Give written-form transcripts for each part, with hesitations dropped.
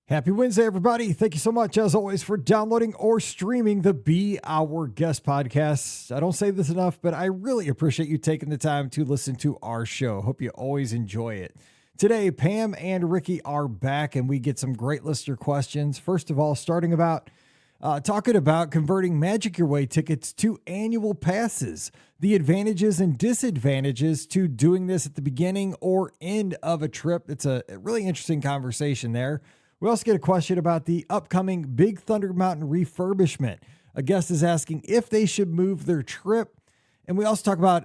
Happy Wednesday, everybody. Thank you so much, as always, for downloading or streaming the Be Our Guest podcast. I don't say this enough, but I really appreciate you taking the time to listen to our show. Hope you always enjoy it. Today, Pam and Ricky are back, and we get some great listener questions. First of all, talking about converting Magic Your Way tickets to annual passes, the advantages and disadvantages to doing this at the beginning or end of a trip. It's a really interesting conversation there. We also get a question about the upcoming Big Thunder Mountain refurbishment. A guest is asking if they should move their trip. And we also talk about,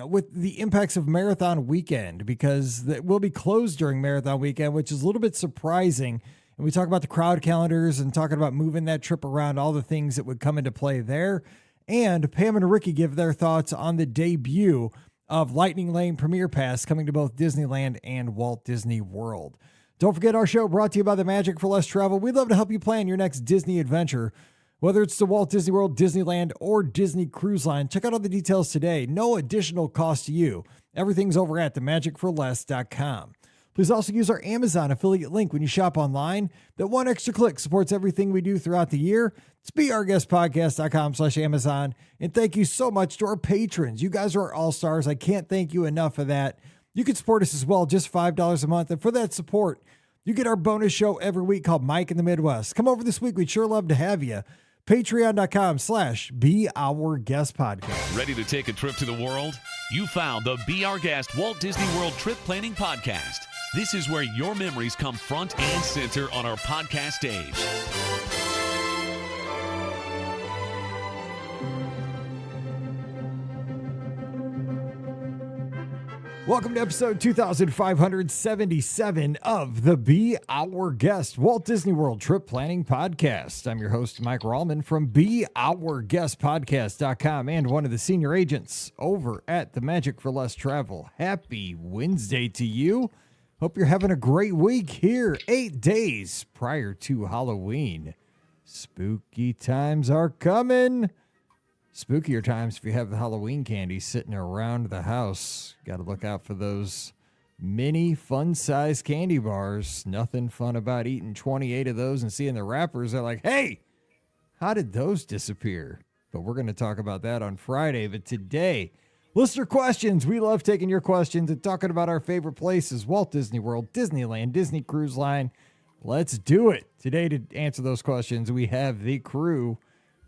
with the impacts of Marathon Weekend, because it will be closed during Marathon Weekend, which is a little bit surprising. And we talk about the crowd calendars and talking about moving that trip around, all the things that would come into play there. And Pam and Ricky give their thoughts on the debut of Lightning Lane Premier Pass coming to both Disneyland and Walt Disney World. Don't forget, our show brought to you by the Magic for Less Travel. We'd love to help you plan your next Disney adventure, whether it's to Walt Disney World, Disneyland, or Disney Cruise Line. Check out all the details today. No additional cost to you. Everything's over at themagicforless.com. Please also use our Amazon affiliate link when you shop online. That one extra click supports everything we do throughout the year. It's beourguestpodcast.com/Amazon. And thank you so much to our patrons. You guys are our all-stars. I can't thank you enough for that. You can support us as well, just $5 a month. And for that support, you get our bonus show every week called Mike in the Midwest. Come over this week. We'd sure love to have you. Patreon.com/beourguestpodcast. Ready to take a trip to the world? You found the Be Our Guest Walt Disney World Trip Planning Podcast. This is where your memories come front and center on our podcast stage. Welcome to episode 2577 of the Be Our Guest Walt Disney World Trip Planning Podcast. I'm your host, Mike Rallman from beourguestpodcast.com and one of the senior agents over at the Magic for Less Travel. Happy Wednesday to you. Hope you're having a great week here, 8 days prior to Halloween. Spooky times are coming. Spookier times if you have the Halloween candy sitting around the house. Got to look out for those mini fun-sized candy bars. Nothing fun about eating 28 of those and seeing the wrappers. They're like, hey, how did those disappear? But we're going to talk about that on Friday. But today, listener questions. We love taking your questions and talking about our favorite places. Walt Disney World, Disneyland, Disney Cruise Line. Let's do it. Today to answer those questions, we have the crew.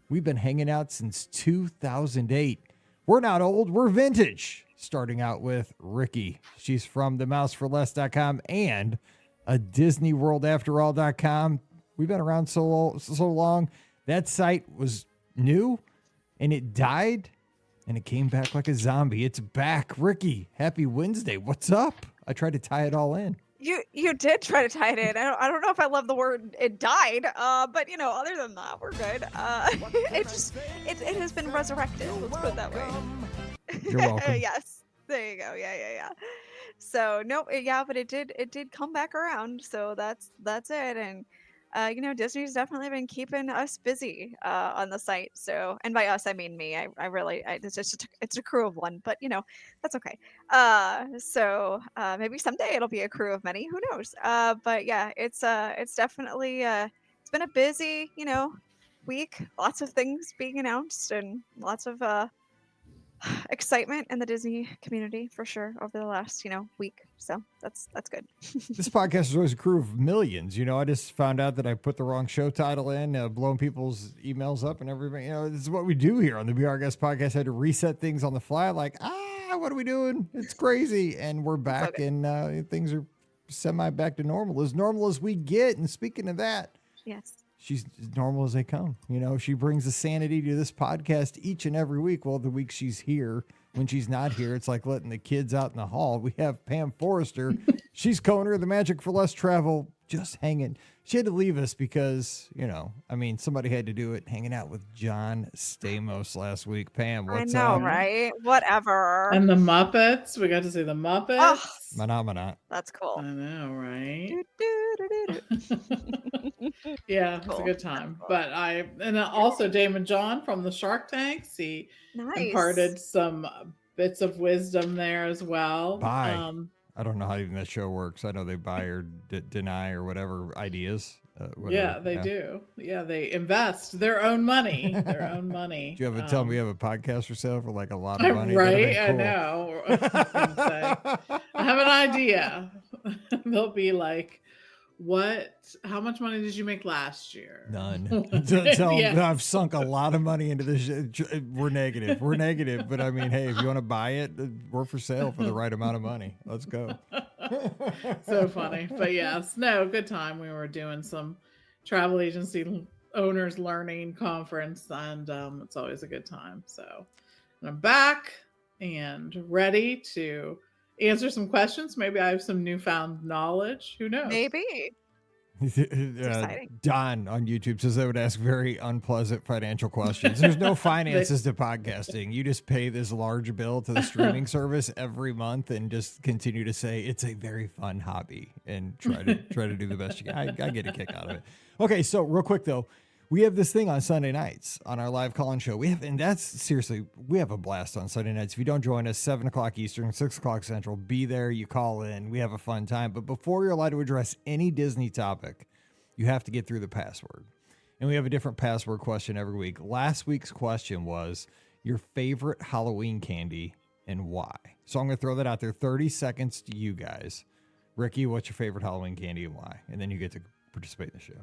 We've been hanging out since 2008. We're not old, we're vintage. Starting out with Ricky. She's from themouseforless.com and a DisneyWorldAfterAll.com. We've been around so long. That site was new and it died and it came back like a zombie. It's back. Ricky, happy Wednesday. What's up? I tried to tie it all in. You did try to tie it in. I don't know if I love the word "it died," but other than that, we're good. It has been resurrected. Let's put it that way. You're welcome. Yes, there you go. Yeah. So no, but it did come back around. So that's it. And Disney's definitely been keeping us busy on the site. So, and by us, I mean me. It's a crew of one, but that's okay. So maybe someday it'll be a crew of many. Who knows? But yeah, it's definitely it's been a busy week. Lots of things being announced and lots of excitement in the Disney community for sure over the last week. So that's good. This podcast is always a crew of millions. I just found out that I put the wrong show title in, blowing people's emails up and everything. This is what we do here on the Be Our Guest podcast. I had to reset things on the fly. Like, what are we doing? It's crazy. And we're back and things are semi back to normal as we get. And speaking of that, yes. She's as normal as they come. She brings the sanity to this podcast each and every week. Well, the week she's here, when she's not here, it's like letting the kids out in the hall. We have Pam Forrester. She's co-owner of the Magic for Less Travel, just hanging. She had to leave us because, somebody had to do it, hanging out with John Stamos last week. Pam, what's up? I know, right? Whatever. And the Muppets. We got to see the Muppets. Oh, Manamana. that's cool. I know, right? Do-do-do-do-do. Yeah, Cool. it's a good time. But also Damon John from the Shark Tanks. He Nice. imparted some bits of wisdom there as well. Bye. I don't know how even that show works. I know they buy or deny or whatever ideas. Yeah, they do. Yeah, they invest their own money. Their own money. Do you ever tell me you have a podcast for sale for like a lot of money? Right? I know. I was gonna say, I have an idea. They'll be like, how much money did you make last year? None. Tell them I've sunk a lot of money into this. We're negative. We're negative. But I mean, hey, if you want to buy it, we're for sale for the right amount of money. Let's go. So funny. But yes, no, good time. We were doing some travel agency owners learning conference, and it's always a good time. So I'm back and ready to answer some questions. Maybe I have some newfound knowledge. Who knows? Maybe. Don on YouTube says I would ask very unpleasant financial questions. There's no finances to podcasting. You just pay this large bill to the streaming service every month and just continue to say it's a very fun hobby and try to do the best you can. I get a kick out of it. Okay, so real quick though, we have this thing on Sunday nights on our live call-in show. We have a blast on Sunday nights. If you don't join us, 7 o'clock Eastern, 6 o'clock Central, be there. You call in. We have a fun time. But before you're allowed to address any Disney topic, you have to get through the password. And we have a different password question every week. Last week's question was your favorite Halloween candy and why. So I'm going to throw that out there. 30 seconds to you guys. Ricky, what's your favorite Halloween candy and why? And then you get to participate in the show.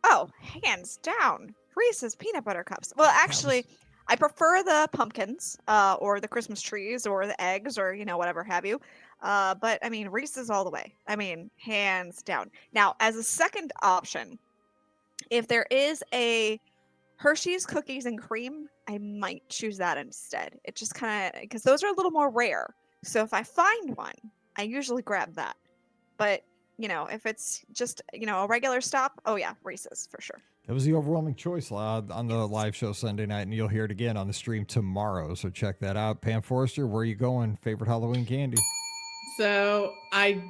Oh, hands down, Reese's peanut butter cups. Well, actually, I prefer the pumpkins, or the Christmas trees, or the eggs, or whatever have you. But I mean, Reese's all the way. I mean, hands down. Now, as a second option, if there is a Hershey's cookies and cream, I might choose that instead. It just kind of, because those are a little more rare. So if I find one, I usually grab that. But if it's just, a regular stop, oh yeah, Reese's for sure. That was the overwhelming choice on the live show Sunday night, and you'll hear it again on the stream tomorrow. So check that out. Pam Forrester, where are you going? Favorite Halloween candy? So I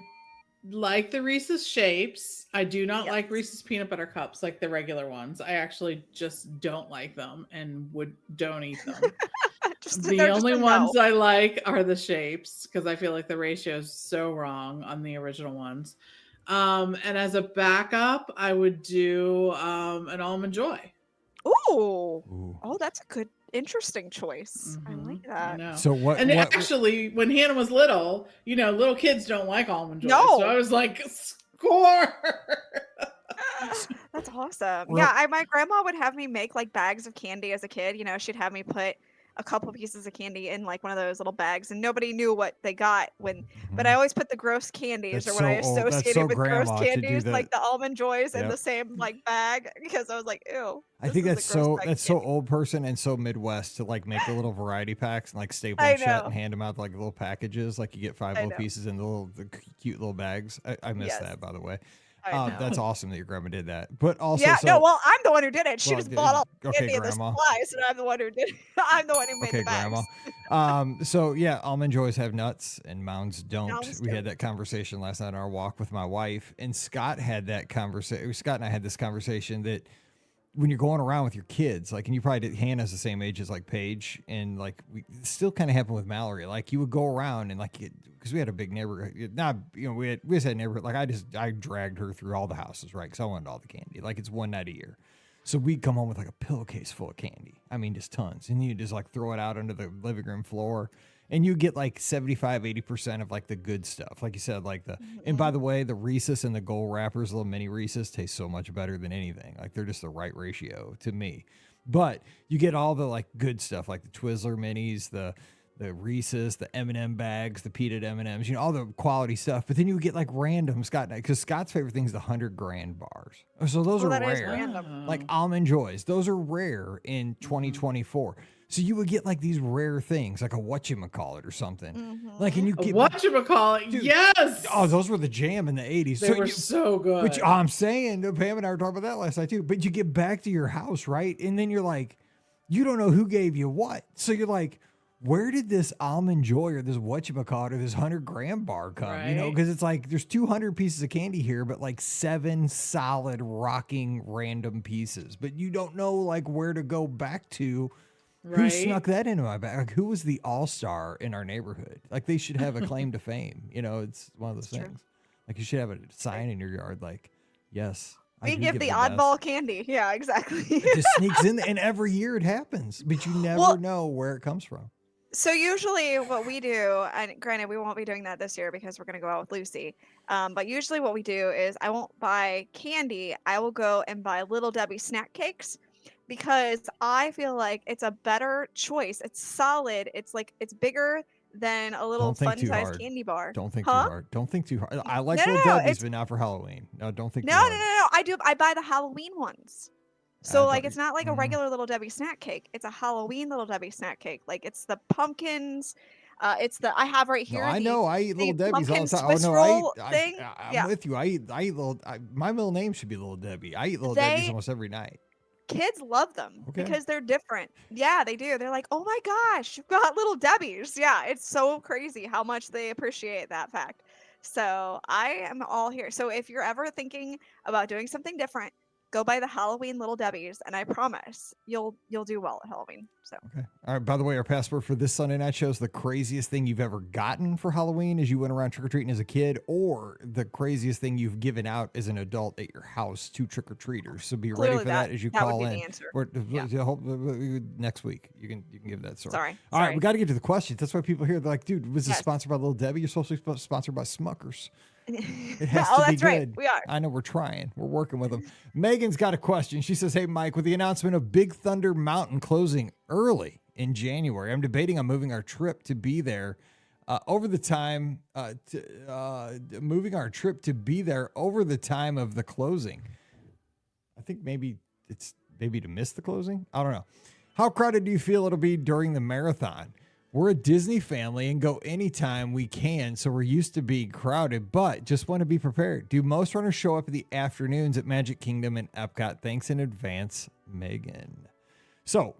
like the Reese's shapes. I do not like Reese's peanut butter cups like the regular ones. I actually just don't like them and don't eat them. The only ones I like are the shapes because I feel like the ratio is so wrong on the original ones. And as a backup, I would do an Almond Joy. Ooh. Oh, that's a good, interesting choice. I like that. I know. So what? And actually, when Hannah was little, little kids don't like Almond Joy. No. So I was like, score. That's awesome. Yeah, my grandma would have me make like bags of candy as a kid. She'd have me put a couple pieces of candy in like one of those little bags, and nobody knew what they got but I always put the gross candies or what I associated with gross candies, like the Almond Joys in the same like bag, because I was like, ew. I think that's so old person and so Midwest to like make the little variety packs and like staple them shut and hand them out like little packages, like you get 5 little pieces in the cute little bags. I miss that, by the way. That's awesome that your grandma did that. But also, I'm the one who did it. She just bought all the candy and the supplies, and I'm the one who did it. I'm the one who made the bags. Grandma. So yeah, Almond Joys have nuts and Mounds don't. We had that conversation last night on our walk with my wife, and Scott had that conversation. Scott and I had this conversation that when you're going around with your kids, like, and you probably did, Hannah's the same age as like Paige, and like we still kind of happened with Mallory. Like you would go around and like, because we had a big neighborhood, we just had a neighborhood. Like I dragged her through all the houses, right? Because I wanted all the candy. Like it's one night a year. So we'd come home with like a pillowcase full of candy. I mean, just tons. And you just like throw it out under the living room floor. And you get like 75-80% of like the good stuff. Like you said, like and by the way, the Reese's and the gold wrappers, little mini Reese's, taste so much better than anything. Like they're just the right ratio to me. But you get all the like good stuff, like the Twizzler minis, the Reese's, the M&M bags, the peanut M&Ms, all the quality stuff. But then you get like random because Scott's favorite thing is the 100 grand bars. So those are rare. Like Almond Joys. Those are rare in 2024. So you would get like these rare things, like a whatchamacallit or something. Like, and you get whatchamacallit, yes. Oh, those were the jam in the 80s. They were so good. Which I'm saying, Pam and I were talking about that last night too. But you get back to your house, right? And then you're like, you don't know who gave you what. So you're like, where did this Almond Joy or this whatchamacallit or this 100 gram bar come? Right. Because it's like there's 200 pieces of candy here, but like 7 solid rocking random pieces. But you don't know like where to go back to. Right. Who snuck that into my bag? Like, who was the all-star in our neighborhood? Like, they should have a claim to fame. It's one of those things. Like, you should have a sign in your yard like, yes, We do give the best. oddball candy. Yeah, exactly. It just sneaks in, and every year it happens, but you never know where it comes from. So usually what we do, and granted we won't be doing that this year because we're going to go out with Lucy. But usually what we do is I won't buy candy. I will go and buy Little Debbie snack cakes because I feel like it's a better choice. It's solid. It's bigger than a little Don't think too fun-sized hard. candy bar. Don't think too hard. Don't think too hard. I like No, Little no, Debbie's, it's but not for Halloween. No, don't think too no, hard. no, no, no. I do. I buy the Halloween ones. So like it's not like a Mhm. regular Little Debbie snack cake. It's a Halloween Little Debbie snack cake. Like it's the pumpkins. It's the I have right No, here. I know. I eat Little Debbie's all pumpkin the time. Swiss Oh no, roll I'm thing. Yeah. with you. I eat Little. My middle name should be Little Debbie. I eat Little Debbie's almost every night. Kids love them Okay. because they're different. Yeah, they do. They're like, oh my gosh, you've got Little Debbie's. Yeah, it's so crazy how much they appreciate that fact. So I am all here. So if you're ever thinking about doing something different, go buy the Halloween Little Debbie's, and I promise you'll do well at Halloween. So Okay. All right. By the way, our password for this Sunday night show is the craziest thing you've ever gotten for Halloween as you went around trick or treating as a kid, or the craziest thing you've given out as an adult at your house to trick or treaters. So be ready for that as you call would be in. the answer. Next week you can give that story. Sorry. All right, we got to get to the questions. That's why people here they're like, dude, was this Yes. sponsored by Little Debbie? You're supposed to be sponsored by Smuckers. It has Oh, to be that's right. good. We are. I know we're trying. We're working with them. Megan's got a question. She says, hey, Mike, with the announcement of Big Thunder Mountain closing early in January, I'm debating on moving our trip to be there over the time of the closing. I think maybe it's to miss the closing. I don't know. How crowded do you feel it'll be during the marathon? We're a Disney family and go anytime we can, so we're used to being crowded, but just want to be prepared. Do most runners show up in the afternoons at Magic Kingdom and Epcot? Thanks in advance, Megan. So,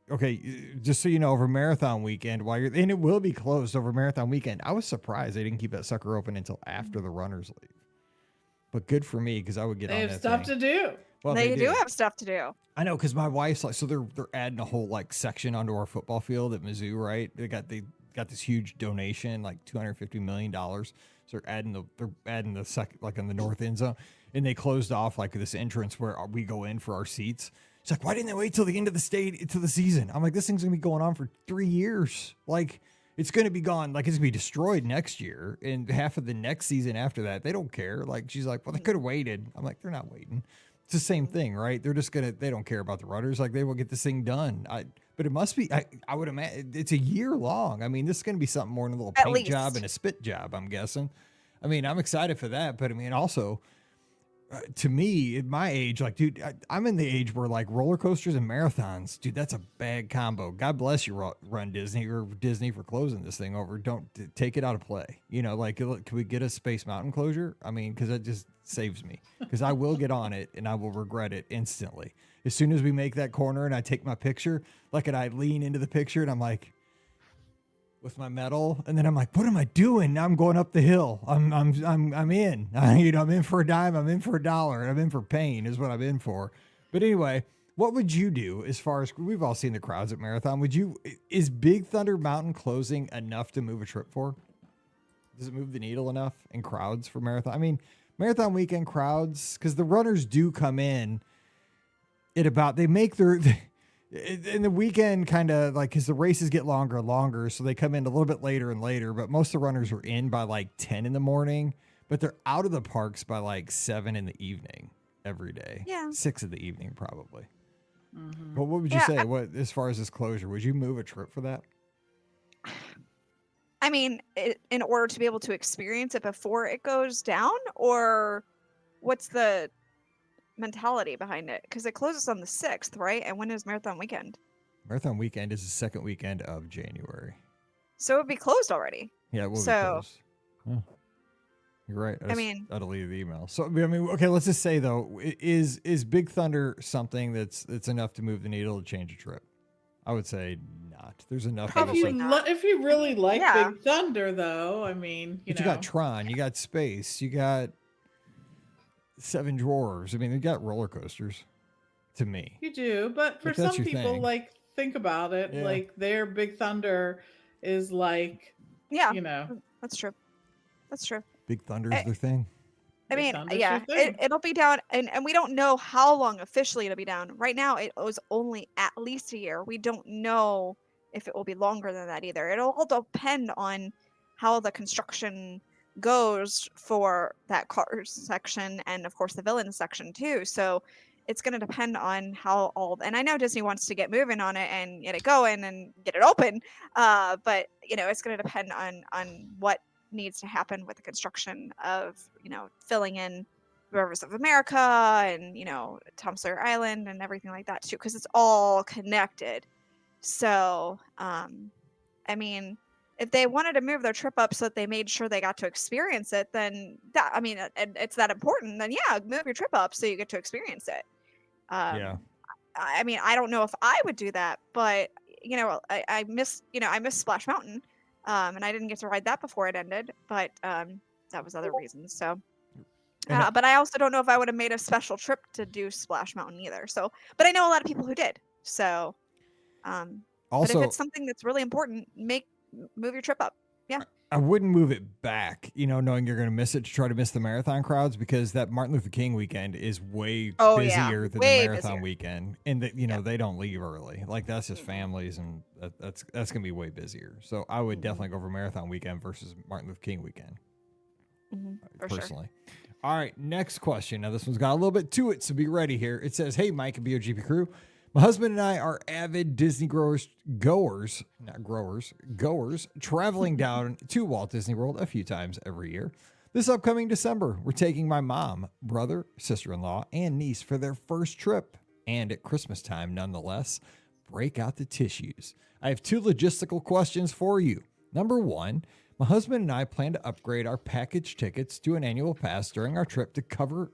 okay, just so you know, over marathon weekend, and it will be closed over marathon weekend. I was surprised they didn't keep that sucker open until after the runners leave. But good for me, because I would get on that They have stuff to do. Well, they do have stuff to do. I know, because my wife's like, so they're adding a whole like section onto our football field at Mizzou, right? They got this huge donation, like $250 million. So they're adding the second, like in the north end zone, and they closed off like this entrance where we go in for our seats. It's like, why didn't they wait till the end of the season? I'm like, this thing's gonna be going on for 3 years. Like, it's gonna be gone. Like, it's gonna be destroyed next year, and half of the next season after that, they don't care. Like, she's like, well, they could have waited. I'm like, they're not waiting. It's the same thing, right? They're just they don't care about the runners. Like, they will get this thing done. But it must be, I would imagine it's a year long. I mean, this is going to be something more than a little paint job and a spit job, I'm guessing. I mean, I'm excited for that. But I mean, also, to me, at my age, like, dude, I'm in the age where like roller coasters and marathons, dude, that's a bad combo. God bless you, Run Disney or Disney for closing this thing over. Don't take it out of play. You know, like, can we get a Space Mountain closure? I mean, because that just saves me, because I will get on it and I will regret it instantly. As soon as we make that corner and I take my picture, like, and I lean into the picture and I'm like, with my medal, and then I'm like, what am I doing? Now I'm going up the hill. I'm in. I'm in for a dime. I'm in for a dollar. I'm in for pain is what I'm in for. But anyway, what would you do as far as we've all seen the crowds at Marathon? Is Big Thunder Mountain closing enough to move a trip for? Does it move the needle enough in crowds for Marathon? I mean, Marathon weekend crowds, because the runners do come in at about, they make their in the weekend, kind of like, because the races get longer and longer, so they come in a little bit later and later, but most of the runners are in by like 10 in the morning, but they're out of the parks by like 7 in the evening every day. Yeah. 6 in the evening, probably. Mm-hmm. But what would you say? What, as far as this closure, would you move a trip for that? I mean, in order to be able to experience it before it goes down, or what's the mentality behind it? Because it closes on the 6th, right? And when is Marathon weekend? Marathon weekend is the second weekend of January. So it would be closed already. Yeah, it will be closed. Yeah. You're right. I deleted the email. So I mean, okay, let's just say though, is Big Thunder something that's enough to move the needle to change a trip? I would say not. There's enough. Probably not. If you really like Big Thunder, though, I mean, you got Tron, you got Space, you got Seven Dwarves. I mean, they got roller coasters. To me, you do, but for some people, like, think about it, like their Big Thunder is like, yeah, you know, that's true. That's true. Big Thunder is their thing. I Get mean, down, just your yeah, thing. it'll be down, and we don't know how long officially it'll be down. Right now, it was only at least a year. We don't know if it will be longer than that either. It'll all depend on how the construction goes for that cars section and, of course, the villain section too. So it's going to depend on how all. And I know Disney wants to get moving on it and get it going and get it open, but it's going to depend on what needs to happen with the construction of filling in Rivers of America and Tom Sawyer Island and everything like that too, because it's all connected. So I mean, if they wanted to move their trip up so that they made sure they got to experience it, then it's that important, then yeah, move your trip up so you get to experience it. Yeah. I mean, I don't know if I would do that, but I miss Splash Mountain, and I didn't get to ride that before it ended, but that was other reasons. So, but I also don't know if I would have made a special trip to do Splash Mountain either. So, but I know a lot of people who did. So, but if Also, it's something that's really important, move your trip up. Yeah. I wouldn't move it back, knowing you're going to miss it, to try to miss the marathon crowds, because that Martin Luther King weekend is way busier than way the marathon busier. weekend. And that, they don't leave early. Like, that's just families, and that's going to be way busier. So I would definitely go for marathon weekend versus Martin Luther King weekend. Personally. Sure. All right, next question. Now, this one's got a little bit to it, so be ready here. It says, "Hey, Mike and BOGP crew. My husband and I are avid Disney goers, traveling down to Walt Disney World a few times every year. This upcoming December, we're taking my mom, brother, sister-in-law, and niece for their first trip. And at Christmas time, nonetheless, break out the tissues. I have 2 logistical questions for you. Number 1, my husband and I plan to upgrade our package tickets to an annual pass during our trip to cover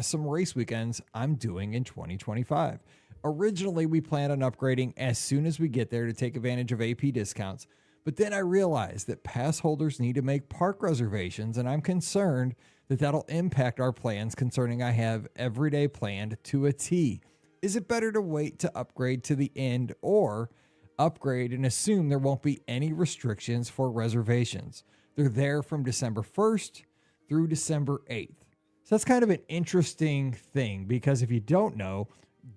some race weekends I'm doing in 2025. Originally, we planned on upgrading as soon as we get there to take advantage of AP discounts, but then I realized that pass holders need to make park reservations, and I'm concerned that that'll impact our plans, concerning I have every day planned to a T. Is it better to wait to upgrade to the end, or upgrade and assume there won't be any restrictions for reservations? They're there from December 1st through December 8th. So that's kind of an interesting thing, because if you don't know,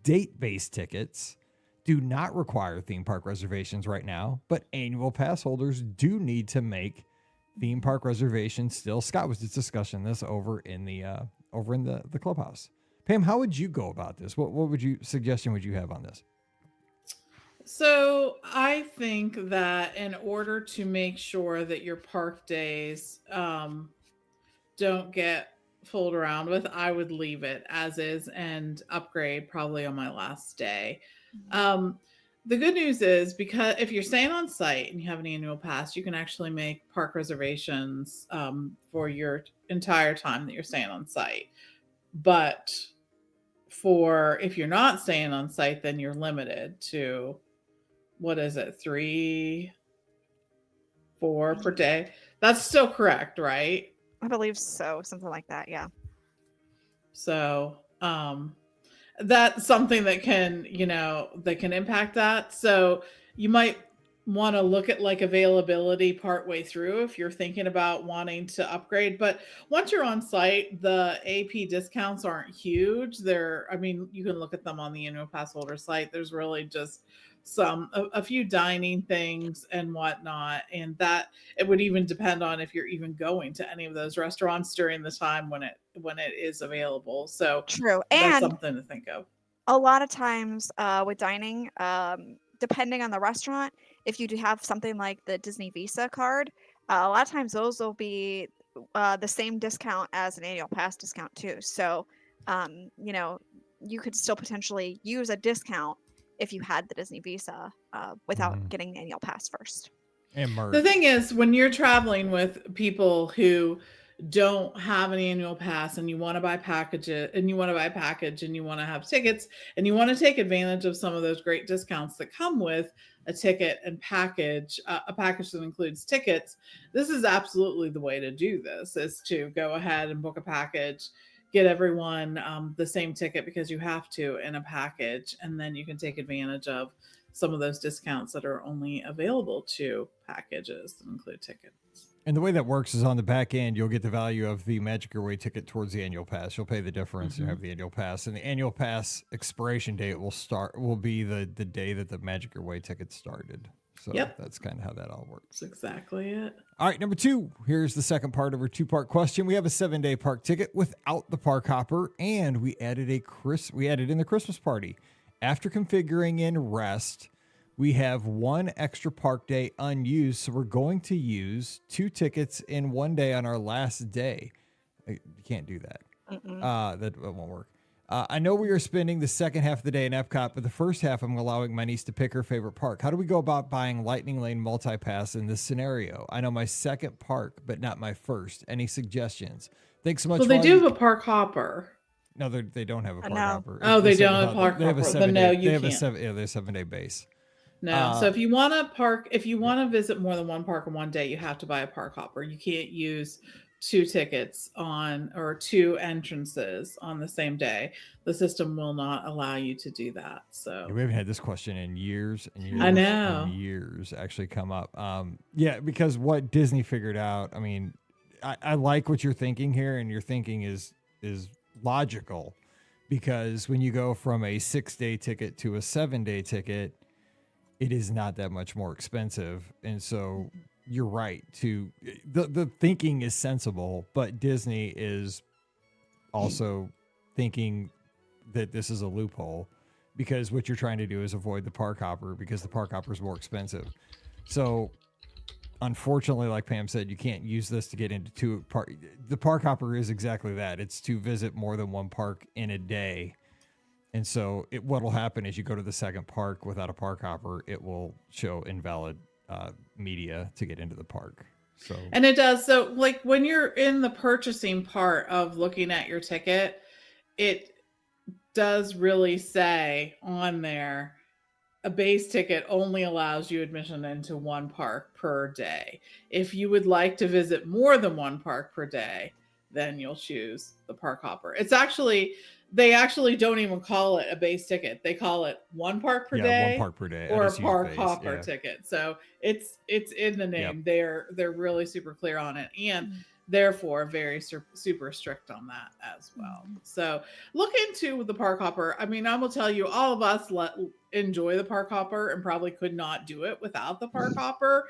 date-based tickets do not require theme park reservations right now, but annual pass holders do need to make theme park reservations still. Scott was just discussing this over in the clubhouse. Pam, how would you go about this? What suggestion would you have on this? So I think that in order to make sure that your park days don't get fooled around with, I would leave it as is and upgrade probably on my last day. The good news is, because if you're staying on site and you have an annual pass, you can actually make park reservations for your entire time that you're staying on site. But if you're not staying on site, then you're limited to, what is it, 3, 4 per day? That's still correct, right? I believe so. Something like that. Yeah. So, that's something that can impact that. So you might want to look at like availability partway through if you're thinking about wanting to upgrade. But once you're on site, the AP discounts aren't huge. You can look at them on the annual pass holder site. There's really just a few dining things and whatnot, and that it would even depend on if you're even going to any of those restaurants during the time when it is available. So true, that's and something to think of. A lot of times with dining, depending on the restaurant, if you do have something like the Disney Visa card, a lot of times those will be the same discount as an annual pass discount too. So you could still potentially use a discount if you had the Disney Visa without getting the annual pass first. And merge. The thing is, when you're traveling with people who don't have an annual pass and you want to buy packages and you want to buy a package and you want to have tickets and you want to take advantage of some of those great discounts that come with a ticket and package, a package that includes tickets, this is absolutely the way to do this, is to go ahead and book a package, get everyone the same ticket because you have to in a package, and then you can take advantage of some of those discounts that are only available to packages that include tickets. And the way that works is on the back end, you'll get the value of the Magic Your Way ticket towards the annual pass. You'll pay the difference and have the annual pass. And the annual pass expiration date will be the day that the Magic Your Way ticket started. So that's kind of how that all works. That's exactly it. All right, number 2. Here's the second part of our 2-part question. We have a 7-day park ticket without the park hopper, and we added in the Christmas party. After configuring in rest, we have 1 extra park day unused, so we're going to use 2 tickets in 1 day on our last day. You can't do that. That won't work. I know we are spending the second half of the day in Epcot, but the first half I'm allowing my niece to pick her favorite park. How do we go about buying Lightning Lane multi-pass in this scenario? I know my second park, but not my first. Any suggestions? Thanks so much. Well, they do have a park hopper. No, they don't have a park hopper. Oh, they don't have a park hopper. They have a 7-day. No, you they have can't. They have a 7-day base. No. So if you want to visit more than one park in 1 day, you have to buy a park hopper. You can't use 2 tickets or 2 entrances on the same day. The system will not allow you to do that. So we haven't had this question in years and years. I know. And years actually come up. Because what Disney figured out, I mean, I like what you're thinking here, and your thinking is logical, because when you go from a 6-day ticket to a 7-day ticket, it is not that much more expensive. And so you're right, the thinking is sensible, but Disney is also thinking that this is a loophole, because what you're trying to do is avoid the park hopper, because the park hopper is more expensive. So unfortunately, like Pam said, you can't use this to get into 2 park. The park hopper is exactly that. It's to visit more than 1 park in a day. And so what will happen is you go to the second park without a park hopper, it will show invalid media to get into the park. So, and it does. So like when you're in the purchasing part of looking at your ticket, it does really say on there, a base ticket only allows you admission into 1 park per day. If you would like to visit more than 1 park per day, then you'll choose the park hopper. They actually don't even call it a base ticket. They call it 1 park per day. 1 park per day. Or a park hopper ticket. So it's in the name. Yep. They're really super clear on it, and therefore very super strict on that as well. So look into the park hopper. I mean, I will tell you, all of us enjoy the park hopper and probably could not do it without the park hopper,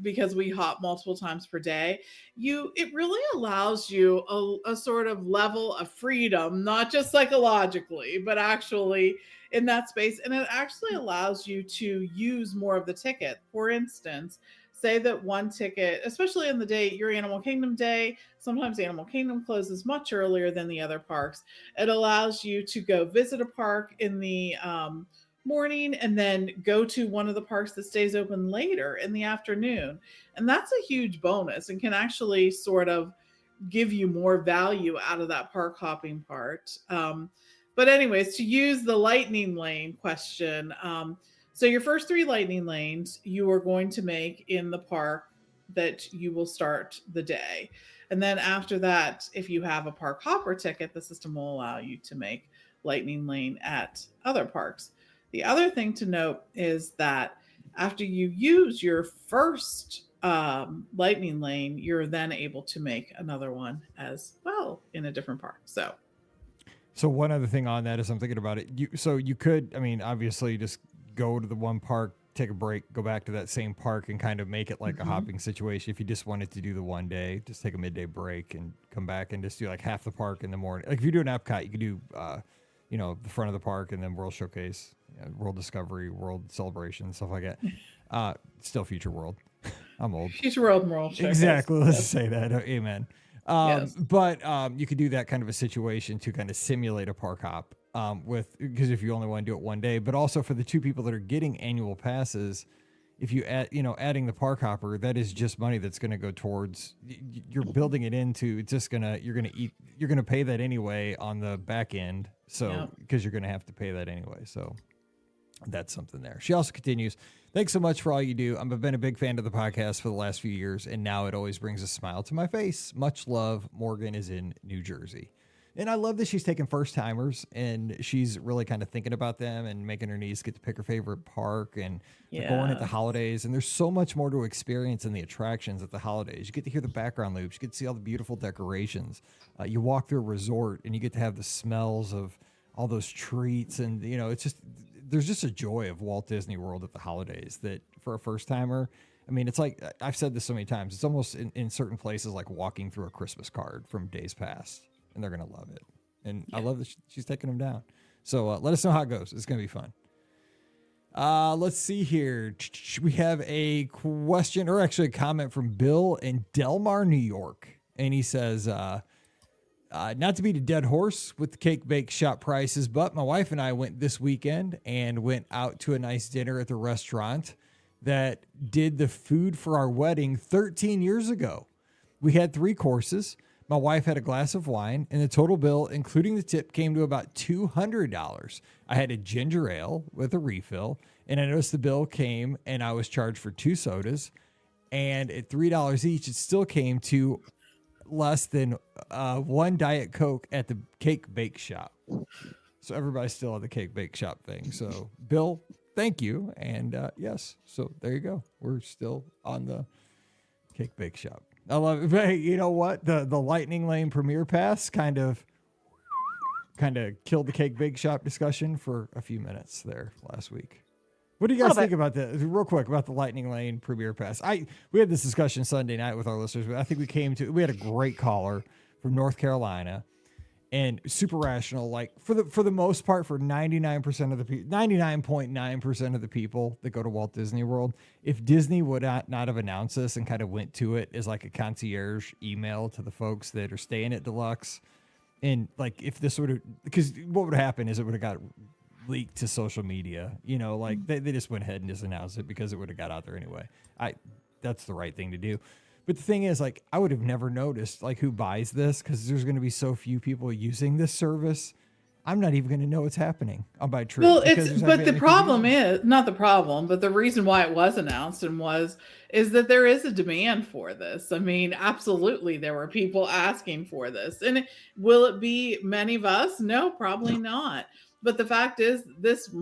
because we hop multiple times per day. It really allows you a sort of level of freedom, not just psychologically, but actually in that space. And it actually allows you to use more of the ticket. For instance, say that 1 ticket, especially in the day, your Animal Kingdom day, sometimes Animal Kingdom closes much earlier than the other parks. It allows you to go visit a park in the morning and then go to one of the parks that stays open later in the afternoon. And that's a huge bonus and can actually sort of give you more value out of that park hopping part. But anyways, to use the Lightning Lane question, so your first 3 Lightning Lanes, you are going to make in the park that you will start the day. And then after that, if you have a park hopper ticket, the system will allow you to make Lightning Lane at other parks. The other thing to note is that after you use your first Lightning Lane, you're then able to make another one as well in a different park. So one other thing on that is I'm thinking about it. You could, I mean, obviously just go to the 1 park, take a break, go back to that same park and kind of make it like a hopping situation. If you just wanted to do the 1 day, just take a midday break and come back and just do like half the park in the morning. Like if you do an Epcot, you could do, the front of the park and then World Showcase, World Discovery, World Celebration, stuff like that. Still Future World. I'm old. Future World and World Showcase. Exactly. Let's say that. Amen. But you could do that kind of a situation to kind of simulate a park hop because if you only want to do it 1 day, but also for the 2 people that are getting annual passes, if you add, adding the park hopper, that is just money that's going to go towards, you're building it into, it's just you're going to pay that anyway on the back end. So, because you're going to have to pay that anyway. So that's something there. She also continues, thanks so much for all you do. I've been a big fan of the podcast for the last few years, and now it always brings a smile to my face. Much love. Morgan is in New Jersey. And I love that she's taking first timers and she's really kind of thinking about them and making her niece get to pick her favorite park and they're going at the holidays. And there's so much more to experience in the attractions at the holidays. You get to hear the background loops. You get to see all the beautiful decorations. You walk through a resort and you get to have the smells of all those treats. And, you know, it's just, there's just a joy of Walt Disney World at the holidays that for a first timer, I mean, it's like, I've said this so many times, it's almost in certain places like walking through a Christmas card from days past. And they're going to love it. And I love that she's taking them down. So let us know how it goes. It's going to be fun. Let's see here. We have a question or actually a comment from Bill in Delmar, New York. And he says, not to beat a dead horse with the cake bake shop prices, but my wife and I went this weekend and went out to a nice dinner at the restaurant that did the food for our wedding 13 years ago. We had 3 courses. My wife had a glass of wine, and the total bill, including the tip, came to about $200. I had a ginger ale with a refill, and I noticed the bill came, and I was charged for 2 sodas. And at $3 each, it still came to less than 1 Diet Coke at the cake bake shop. So everybody's still on the cake bake shop thing. So, Bill, thank you. And yes, so there you go. We're still on the cake bake shop. I love it. But hey, you know what? The Lightning Lane Premier Pass kind of killed the cake bake shop discussion for a few minutes there last week. What do you guys think about that? Real quick about the Lightning Lane Premier Pass. We had this discussion Sunday night with our listeners, but I think we had a great caller from North Carolina and super rational. Like for the most part, for 99% of the people, 99.9% of the people that go to Walt Disney World, if Disney would not have announced this and kind of went to it as like a concierge email to the folks that are staying at Deluxe, and like if this would have, because what would happen is it would have got leaked to social media, you know, like they just went ahead and just announced it because it would have got out there anyway. That's the right thing to do. But the thing is, like, I would have never noticed, like, who buys this because there's going to be so few people using this service. I'm not even going to know what's happening on my trip. Well, but the problem is not the problem, but the reason why it was announced is that there is a demand for this. I mean, absolutely, there were people asking for this, and will it be many of us? No, probably not. But the fact is, this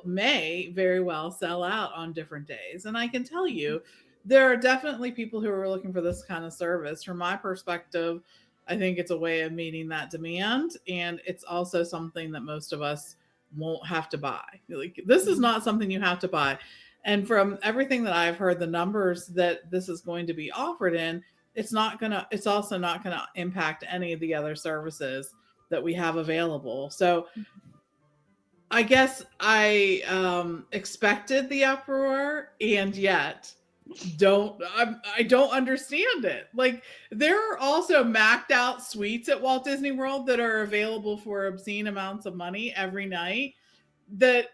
may very well sell out on different days, and I can tell you. There are definitely people who are looking for this kind of service. From my perspective, I think it's a way of meeting that demand. And it's also something that most of us won't have to buy. Like, this is not something you have to buy. And from everything that I've heard, the numbers that this is going to be offered in, it's also not going to impact any of the other services that we have available. So I guess I expected the uproar, and yet I don't understand it. Like, there are also maxed out suites at Walt Disney World that are available for obscene amounts of money every night that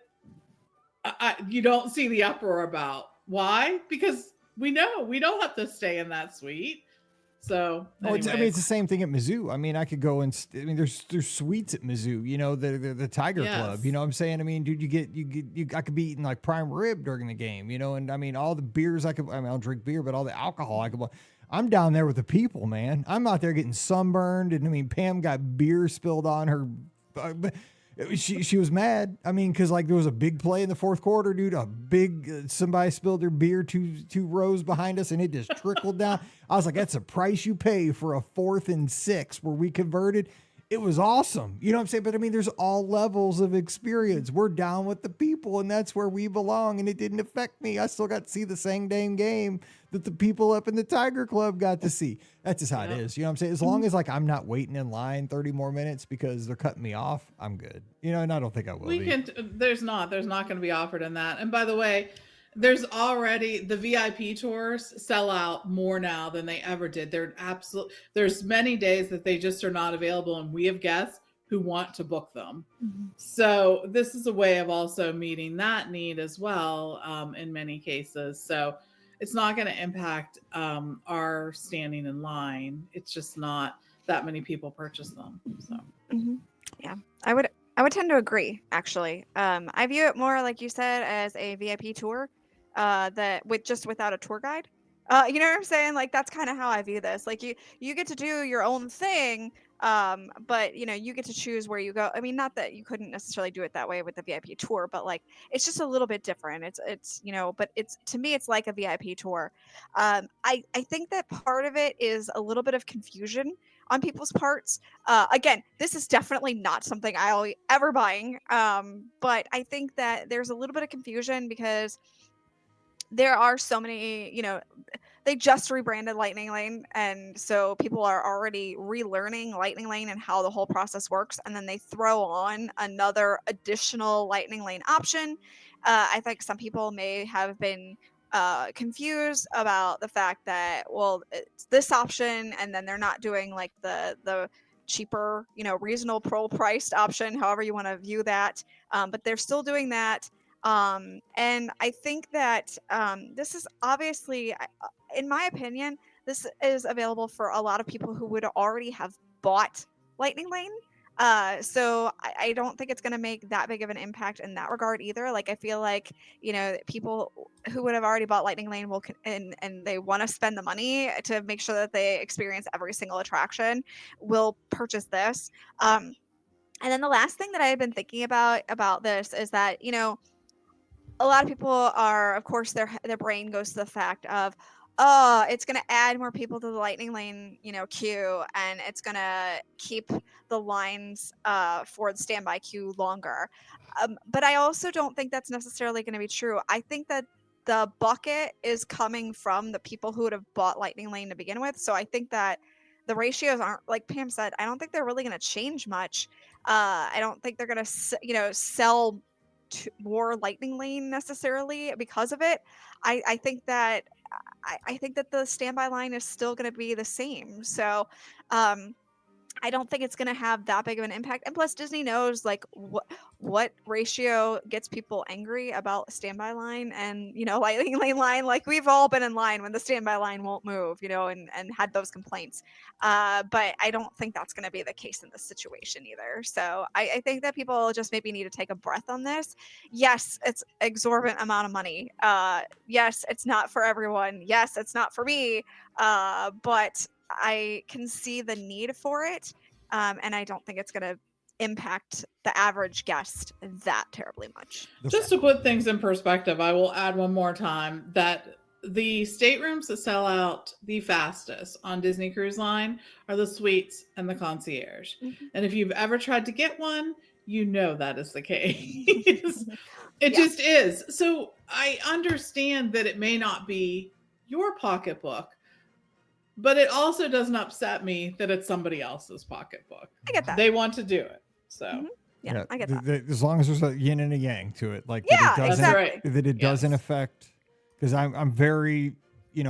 you don't see the uproar about. Why? Because we know we don't have to stay in that suite. So, it's the same thing at Mizzou. I mean, I could go and there's suites at Mizzou. You know, the Tiger Club. You know what I'm saying? I mean, dude, I could be eating like prime rib during the game. You know, and I mean, all the beers I'll drink beer, but all the alcohol I'm down there with the people, man. I'm out there getting sunburned, and I mean, Pam got beer spilled on her. She was mad. I mean, because like there was a big play in the fourth quarter, dude. A big somebody spilled their beer two rows behind us, and it just trickled down. I was like, "That's the price you pay for a 4th and 6 where we converted." It was awesome. You know what I'm saying? But I mean, there's all levels of experience. We're down with the people, and that's where we belong. And it didn't affect me. I still got to see the same damn game that the people up in the Tiger Club got to see. That's just how it is. You know what I'm saying? As long as like I'm not waiting in line 30 more minutes because they're cutting me off, I'm good. You know, and I don't think I will. There's not going to be offered in that. And by the way, there's already the VIP tours sell out more now than they ever did. There's many days that they just are not available, and we have guests who want to book them. Mm-hmm. So this is a way of also meeting that need as well, in many cases. So it's not going to impact our standing in line. It's just not that many people purchase them. So yeah, I would tend to agree. Actually, I view it more like you said as a VIP tour. That without a tour guide, you know what I'm saying? Like, that's kind of how I view this. Like, you get to do your own thing, But you get to choose where you go. I mean, not that you couldn't necessarily do it that way with the VIP tour, but like it's just a little bit different. It's but it's, to me, it's like a VIP tour. I think that part of it is a little bit of confusion on people's parts. Again, this is definitely not something I'll ever buying. But I think that there's a little bit of confusion because there are so many, they just rebranded Lightning Lane, and so people are already relearning Lightning Lane and how the whole process works, and then they throw on another additional Lightning Lane option. I think some people may have been confused about the fact that, well, it's this option, and then they're not doing like the cheaper, reasonable priced option, however you want to view that, but they're still doing that. And I think that this is obviously, in my opinion, this is available for a lot of people who would already have bought Lightning Lane. So I don't think it's going to make that big of an impact in that regard either. Like, I feel like, people who would have already bought Lightning Lane will, and they want to spend the money to make sure that they experience every single attraction, will purchase this. And then the last thing that I had been thinking about this is that, a lot of people are, of course, their brain goes to the fact of, oh, it's going to add more people to the Lightning Lane, queue, and it's going to keep the lines for the standby queue longer. But I also don't think that's necessarily going to be true. I think that the bucket is coming from the people who would have bought Lightning Lane to begin with. So I think that the ratios aren't, like Pam said, I don't think they're really going to change much. I don't think they're going to, sell more Lightning Lane necessarily because of it. I think that the standby line is still going to be the same. So I don't think it's going to have that big of an impact. And plus, Disney knows like what ratio gets people angry about standby line and, Lightning Lane line. Like, we've all been in line when the standby line won't move, and had those complaints. But I don't think that's going to be the case in this situation either. So I think that people just maybe need to take a breath on this. Yes, it's exorbitant amount of money. Yes, it's not for everyone. Yes, it's not for me. But I can see the need for it, and I don't think it's going to impact the average guest that terribly much. Just to put things in perspective, I will add one more time that the staterooms that sell out the fastest on Disney Cruise Line are the suites and the concierge. Mm-hmm. And if you've ever tried to get one, that is the case. It just is. So I understand that it may not be your pocketbook, but it also doesn't upset me that it's somebody else's pocketbook. I get that. They want to do it. So mm-hmm. Yeah, I get that. As long as there's a yin and a yang to it, like exactly. Doesn't affect, because I'm very,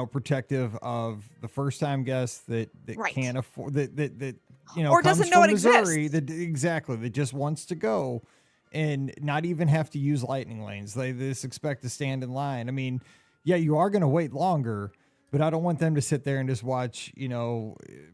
protective of the first time guests that can't afford that or comes doesn't know from it Missouri, exists. that just wants to go and not even have to use Lightning Lanes. They just expect to stand in line. I mean, yeah, you are going to wait longer, but I don't want them to sit there and just watch,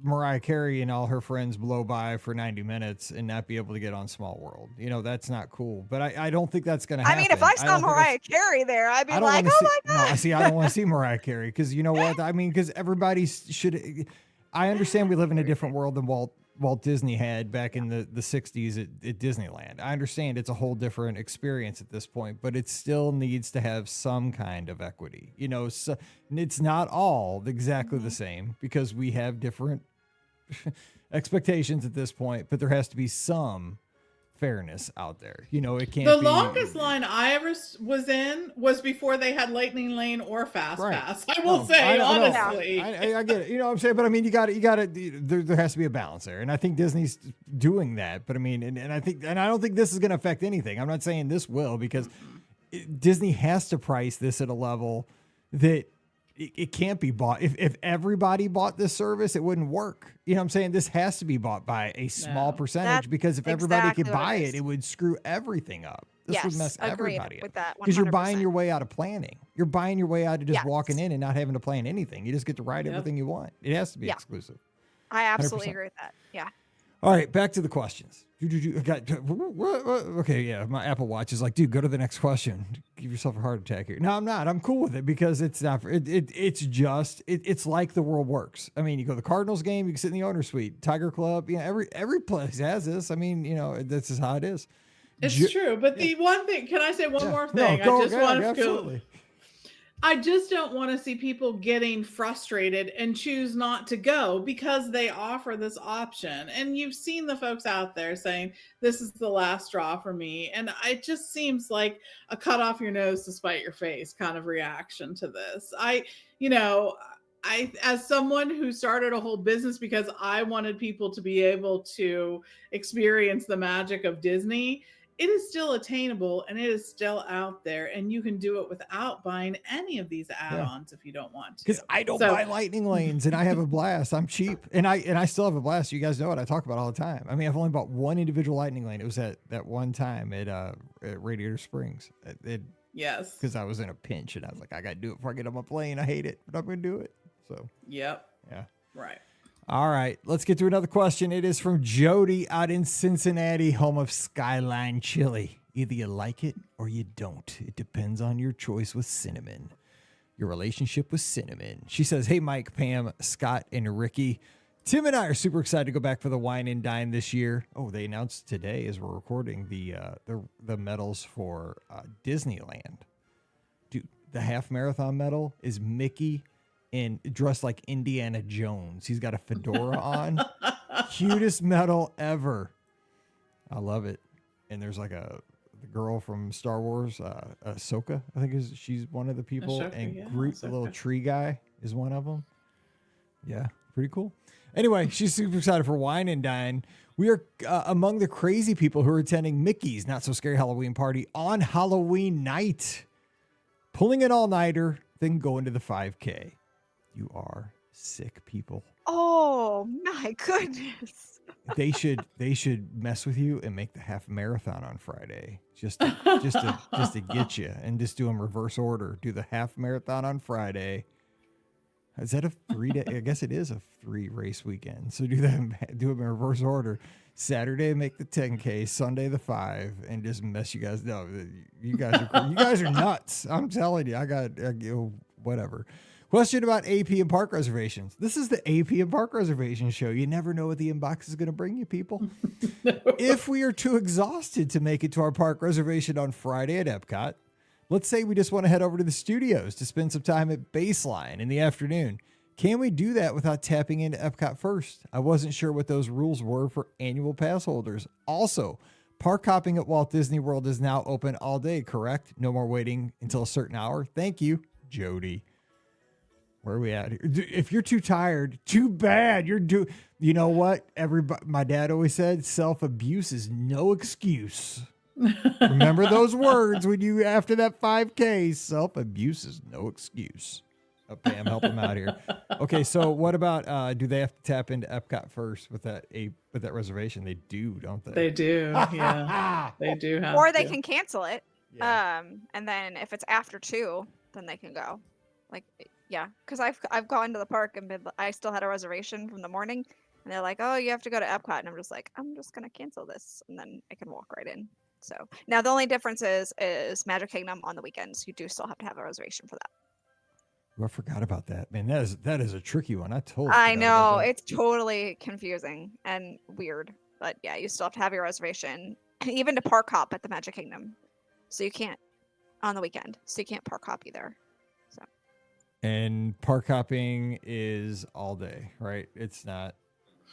Mariah Carey and all her friends blow by for 90 minutes and not be able to get on Small World. That's not cool. But I don't think that's going to happen. I mean, if I saw Mariah Carey there, I'd be like, oh my God. No, I don't want to see Mariah Carey because you know what? I mean, because everybody should. I understand we live in a different world than Walt Disney had back in the 60s at Disneyland. I understand it's a whole different experience at this point, but it still needs to have some kind of equity. So it's not all exactly the same because we have different expectations at this point, but there has to be some fairness out there. It can't the be... longest line I ever was in was before they had Lightning Lane or Fast Pass. I will say, honestly. I get it. You know what I'm saying? But I mean, you got to, there has to be a balance there. And I think Disney's doing that. But I mean, and I don't think this is going to affect anything. I'm not saying this will, because Disney has to price this at a level that it can't be bought. If everybody bought this service, it wouldn't work. You know what I'm saying? This has to be bought by a small percentage, because if everybody could buy it would screw everything up. This would mess everybody up. Because you're buying your way out of planning. You're buying your way out of just walking in and not having to plan anything. You just get to ride everything you want. It has to be exclusive. I absolutely agree with that. Yeah. All right, back to the questions. Okay, yeah, my Apple Watch is like, dude, go to the next question. give yourself a heart attack here. No, I'm not. I'm cool with it because it's not. It's like the world works. I mean, you go to the Cardinals game, you can sit in the owner suite. Tiger Club, every place has this. I mean, this is how it is. It's true. But the one thing, can I say one more thing? Absolutely. I just don't want to see people getting frustrated and choose not to go because they offer this option. And you've seen the folks out there saying, this is the last straw for me. And it just seems like a cut off your nose to spite your face kind of reaction to this. As someone who started a whole business because I wanted people to be able to experience the magic of Disney, it is still attainable and it is still out there, and you can do it without buying any of these add-ons if you don't want to. Because I don't buy lightning lanes and I have a blast. I'm cheap and I still have a blast. You guys know it. I talk about it all the time. I mean, I've only bought one individual lightning lane. It was at that one time at Radiator Springs. Yes. Because I was in a pinch and I was like, I got to do it before I get on my plane. I hate it, but I'm going to do it. So. Yep. Yeah. Right. All right, let's get to another question. It is from Jody out in Cincinnati, home of Skyline Chili. Either you like it or you don't. It depends on your choice with cinnamon, your relationship with cinnamon. She says, hey, Mike, Pam, Scott, and Ricky. Tim and I are super excited to go back for the Wine and Dine this year. Oh, they announced today as we're recording the medals for Disneyland. Dude, the half marathon medal is Mickey and dressed like Indiana Jones. He's got a fedora on. Cutest medal ever. I love it. And there's like the girl from Star Wars, Ahsoka, I think she's one of the people. Ahsoka, and Groot, the little tree guy, is one of them. Yeah, pretty cool. Anyway, she's super excited for Wine and Dine. We are among the crazy people who are attending Mickey's Not So Scary Halloween Party on Halloween night. Pulling an all-nighter, then going to the 5K. You are sick people. Oh my goodness. They should mess with you and make the half marathon on Friday just to get you, and just do them reverse order. Do the half marathon on Friday. Is that a 3-day? I guess it is a 3 race weekend. So do them in reverse order. Saturday make the 10K, Sunday the 5, and just mess you guys. No, you guys are nuts. I'm telling you. Whatever. Question about AP and park reservations. This is the AP and park reservation show. You never know what the inbox is going to bring you, people. No. If we are too exhausted to make it to our park reservation on Friday at Epcot, let's say we just want to head over to the studios to spend some time at Baseline in the afternoon. Can we do that without tapping into Epcot first? I wasn't sure what those rules were for annual pass holders. Also, park hopping at Walt Disney World is now open all day, correct? No more waiting until a certain hour. Thank you, Jody. Where are we at here? If you're too tired, too bad. You know what? My dad always said, self-abuse is no excuse. Remember those words when you, after that 5K, self-abuse is no excuse. Oh, Pam, help him out here. Okay, so what about, do they have to tap into Epcot first with that reservation? They do, don't they? They do, yeah. They do have Or they can cancel it. Yeah. And then if it's after 2, then they can go. Yeah, because I've gone to the park and I still had a reservation from the morning, and they're like, "Oh, you have to go to Epcot," and I'm just like, "I'm just gonna cancel this," and then I can walk right in. So now the only difference is Magic Kingdom on the weekends. You do still have to have a reservation for that. Oh, I forgot about that, man. That is a tricky one. I know it's totally confusing and weird, but yeah, you still have to have your reservation, even to park hop at the Magic Kingdom. So you can't on the weekend. So you can't park hop either. And park hopping is all day, right? It's not.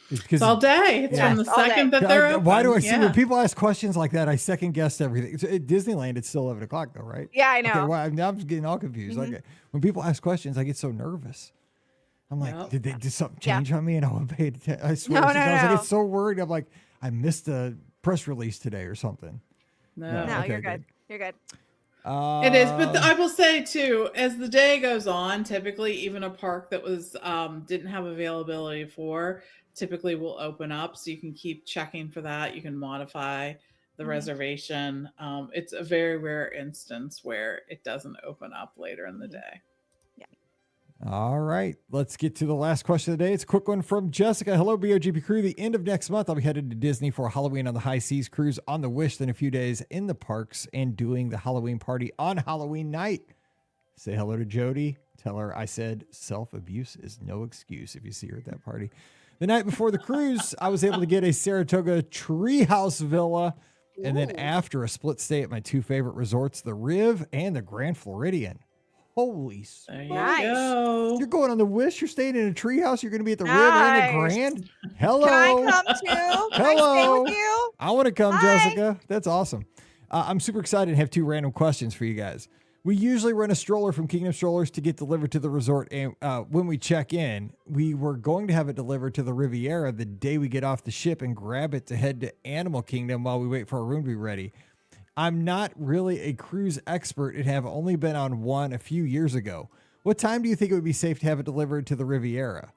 It's all day. It's from the second that they're open. Why do I see when people ask questions like that, I second guess everything. At Disneyland, it's still 11 o'clock though, right? Yeah, I know. Okay, well, I'm just getting all confused. Mm-hmm. Like when people ask questions, I get so nervous. I'm like, did something change on me? And I want to pay attention. I swear. No. I get so worried. I'm like, I missed a press release today or something. No, okay, you're good. You're good. It is, but I will say too, as the day goes on, typically even a park that was didn't have availability for, typically will open up, so you can keep checking for that. You can modify the reservation. It's a very rare instance where it doesn't open up later in the day. Yeah. All right, let's get to the last question of the day. It's a quick one from Jessica. Hello, BOGP crew. The end of next month, I'll be headed to Disney for a Halloween on the High Seas cruise on the Wish, then a few days in the parks and doing the Halloween party on Halloween night. Say hello to Jody. Tell her I said self-abuse is no excuse if you see her at that party. The night before the cruise, I was able to get a Saratoga treehouse villa. And then after a split stay at my two favorite resorts, the Riv and the Grand Floridian. Holy There you Nice. go. You're going on the Wish. You're staying in a treehouse. You're going to be at the Riv and the Nice. Grand. Hello. Can I come too? Can I stay Hello. with you? I want to come, Hi. Jessica. That's awesome. I'm super excited to have two random questions for you guys. We usually rent a stroller from Kingdom Strollers to get delivered to the resort. And when we check in, we were going to have it delivered to the Riviera the day we get off the ship and grab it to head to Animal Kingdom while we wait for our room to be ready. I'm not really a cruise expert and have only been on one a few years ago. What time do you think it would be safe to have it delivered to the Riviera?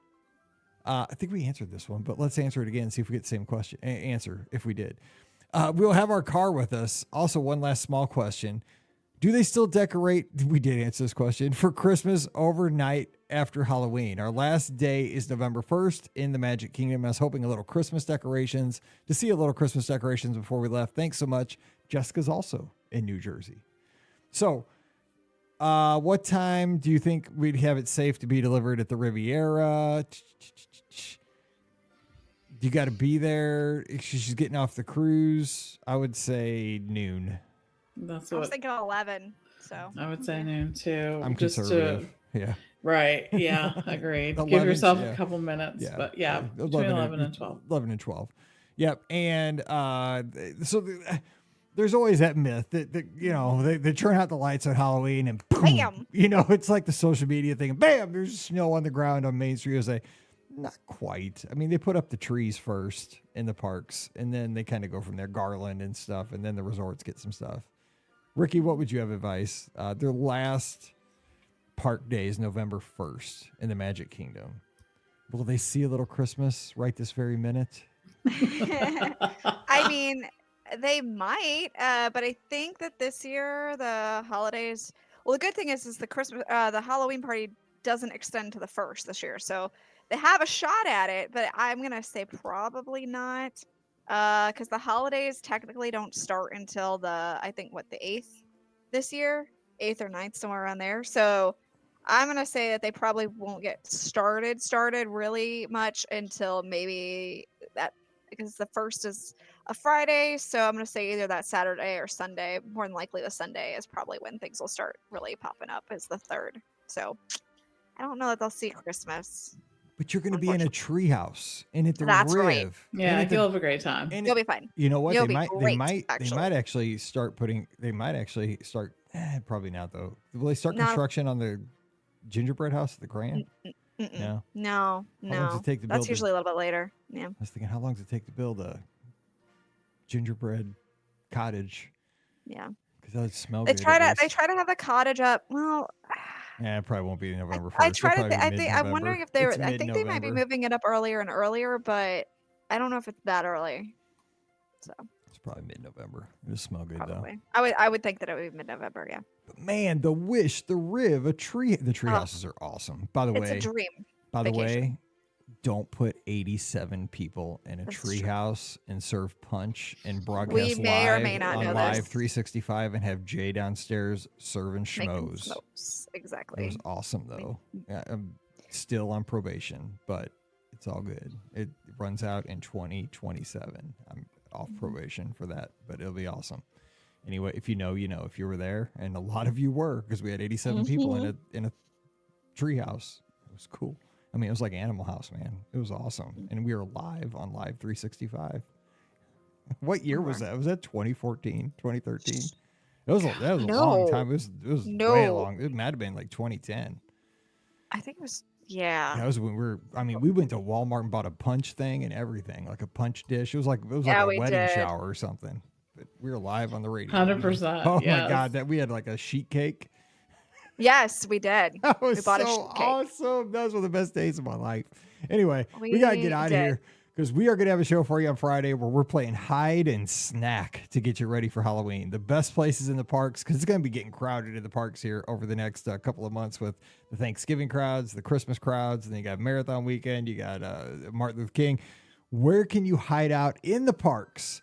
I think we answered this one, but let's answer it again and see if we get the same question answer if we did. We'll have our car with us. Also, one last small question. Do they still decorate? We did answer this question for Christmas overnight after Halloween. Our last day is November 1st in the Magic Kingdom. I was hoping to see a little Christmas decorations before we left. Thanks so much. Jessica's also in New Jersey. So, what time do you think we'd have it safe to be delivered at the Riviera? You got to be there. She's getting off the cruise. I would say noon. That's I was what thinking 11. So I would say noon too. I'm just conservative. Yeah. right. Yeah, agreed. 11, Give yourself yeah. a couple minutes. Yeah. But yeah, between 11 and 12. 11 and 12. Yep. And there's always that myth that they turn out the lights on Halloween and boom, Bam. It's like the social media thing. Bam, there's snow on the ground on Main Street. USA. Not quite. I mean, they put up the trees first in the parks, and then they kind of go from there, garland and stuff, and then the resorts get some stuff. Ricky, what would you have advice? Their last park day is November 1st in the Magic Kingdom. Will they see a little Christmas right this very minute? I mean, they might, but I think that this year the holidays. Well, the good thing is the Halloween party doesn't extend to the 1st this year, so they have a shot at it. But I'm gonna say probably not, because the holidays technically don't start until the 8th this year, 8th or 9th, somewhere around there. So I'm gonna say that they probably won't get started really much until maybe that, because the 1st is a Friday. So I'm gonna say either that Saturday or Sunday. More than likely the Sunday is probably when things will start really popping up, is the 3rd. So I don't know that they'll see Christmas. But you're going to be in a treehouse and at the That's Riv. right. Yeah, you'll have a great time. And You'll be fine. You know what? You'll They be great, might actually. actually start. Probably not though. Will they start No. construction on the gingerbread house at the Grand? Mm-mm. No. No, How long does it take to build that's usually a little bit later. Yeah. I was thinking, how long does it take to build a gingerbread cottage? Yeah. Because that would smell They good. try at to least. have the cottage up. Well, Yeah, it probably won't be November 1st. I try It'll to. probably be I'm wondering if they were. It's I think they might be mid-November. moving it up earlier and earlier, but I don't know if it's that early. So It's probably mid-November. It'll smell good though. probably. I would think that it would be mid-November. Yeah. But man, the Wish, the Riv, the tree houses are awesome. By the It's a way, dream. By the vacation. way, don't put 87 people in a That's true. treehouse and serve punch and broadcast may or live may not on know Live this. 365 and have Jay downstairs serving Making schmoes. smokes. It Exactly. was awesome though. Yeah, I'm still on probation, but it's all good. It runs out in 2027. I'm off probation for that, but it'll be awesome. Anyway, if you know, you know. If you were there, and a lot of you were, because we had 87 people in a treehouse. It was cool. I mean, it was like Animal House, man. It was awesome. And we were live on Live 365. What year was that? Was that 2014, 2013? That was a long No. time. It was way No. long. It might have been like 2010. I think it was. Yeah. That was when we went to Walmart and bought a punch thing and everything, like a punch dish. It was like Yeah, a we wedding did. shower or something. But we were live on the radio. 100%. Oh yes. my God, that we had like a sheet cake. Yes, we did. That was We bought a so sheet cake. awesome. Those were the best days of my life. Anyway, we gotta get out of did. here because we are going to have a show for you on Friday where we're playing hide and snack to get you ready for Halloween. The best places in the parks, because it's going to be getting crowded in the parks here over the next couple of months with the Thanksgiving crowds, the Christmas crowds, and then you got Marathon Weekend, you got Martin Luther King. Where can you hide out in the parks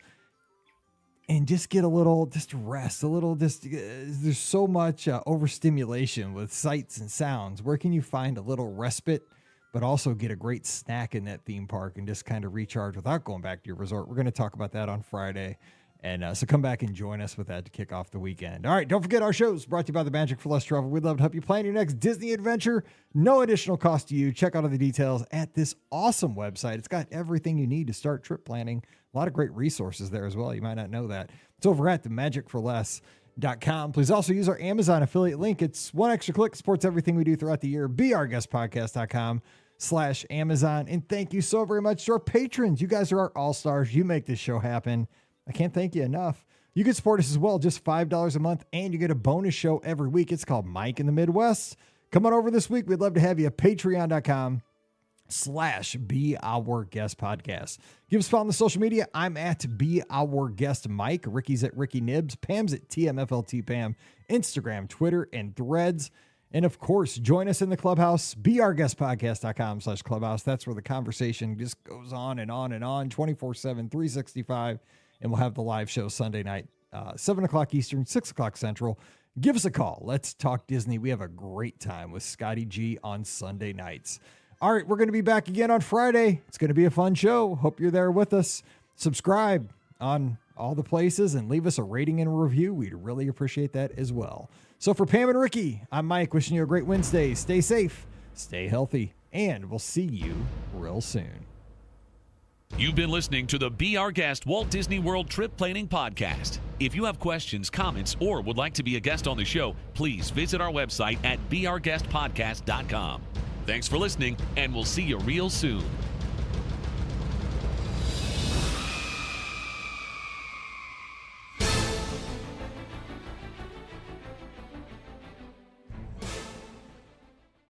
and just get a little, just rest, a little, there's so much overstimulation with sights and sounds. Where can you find a little respite, but also get a great snack in that theme park and just kind of recharge without going back to your resort? We're going to talk about that on Friday. And so come back and join us with that to kick off the weekend. All right, don't forget our show's brought to you by the Magic for Less Travel. We'd love to help you plan your next Disney adventure. No additional cost to you. Check out all the details at this awesome website. It's got everything you need to start trip planning. A lot of great resources there as well. You might not know that. It's over at themagicforless.com. Please also use our Amazon affiliate link. It's one extra click, supports everything we do throughout the year. beourguestpodcast.com/Amazon. And thank you so very much to our patrons. You guys are our all-stars. You make this show happen. I can't thank you enough. You can support us as well, just $5 a month, and you get a bonus show every week. It's called Mike in the Midwest. Come on over this week. We'd love to have you at patreon.com/beourguestpodcast. Give us a follow on the social media. I'm at beourguestmike. Ricky's at Ricky Nibs. Pam's at TMFLTPam. Instagram, Twitter, and Threads. And of course, join us in the clubhouse, beourguestpodcast.com/clubhouse. That's where the conversation just goes on and on and on, 24/7, 365. And we'll have the live show Sunday night, 7 o'clock Eastern, 6 o'clock Central. Give us a call. Let's talk Disney. We have a great time with Scotty G on Sunday nights. All right, we're going to be back again on Friday. It's going to be a fun show. Hope you're there with us. Subscribe on all the places and leave us a rating and a review. We'd really appreciate that as well. So for Pam and Ricky, I'm Mike, wishing you a great Wednesday. Stay safe, stay healthy, and we'll see you real soon. You've been listening to the Be Our Guest Walt Disney World Trip Planning Podcast. If you have questions, comments, or would like to be a guest on the show, please visit our website at beourguestpodcast.com. Thanks for listening, and we'll see you real soon.